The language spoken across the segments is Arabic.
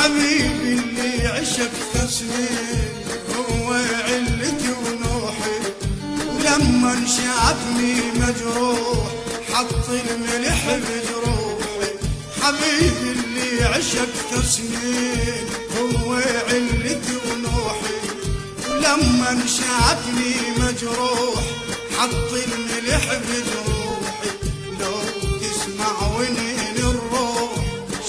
حبيبي اللي عشقت سنين هو علتي ونوحي، ولما شافني مجروح حط الملح بجروحي. حبيبي اللي عشقت سنين هو علتي ونوحي، ولما شافني مجروح حط الملح بجروحي. لو تسمع ونين الروح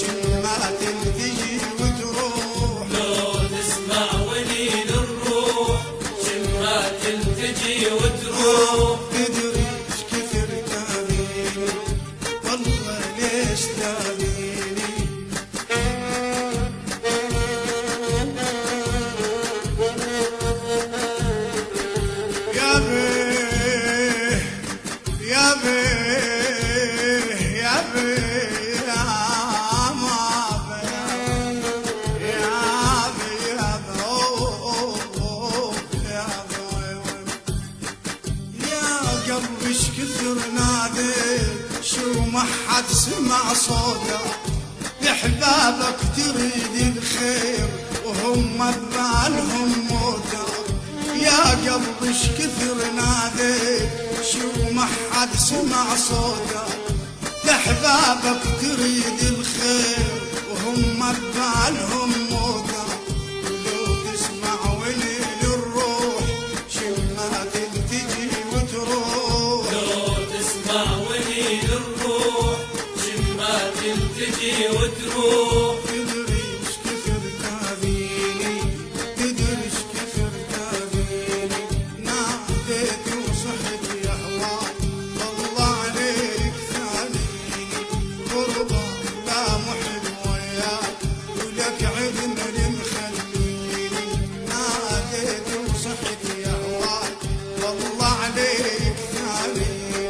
شمات تجي وتروح، لو تسمع ونين الروح شمات تجي وتروح. تدري ايش كثر تابيني والله ليش تابيني. يا بيه يا بيه يا بيه يا ما بيه يا بيه يا بيه يا بيه يا قلبي ايش كثر ناديت شو ما حد سمع صوتك. لحبابك تريد الخير وهم ببالهم موتك. يا قلبي ايش كثر ناديت شو ما حد سمع صوتك. لحبابك تريد الخير وهم ببالهم موتك. ولو تسمع ونين الروح شمات تجي وتروح، لو تسمع ونين الروح شمات تجي وتروح. تدري ايش كثر تابيني تدري ايش كثر تابيني. ناديت وصحت يا هواك والله عليك ثانيني. غربة لا محب وياك ولك عدنا مخليني. ناديت وصحت يا هواك والله عليك ثانيني.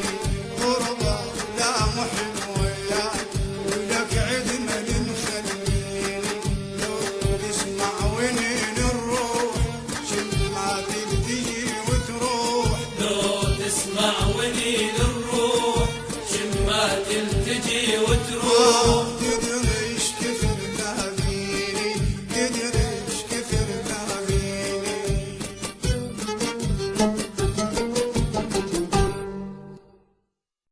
غربة لا محب وياك ولك عدنا مخليني. لو تسمع ونين الروح شمات تجي وتروح، لو تسمع ونين الروح شمات تجي وتروح.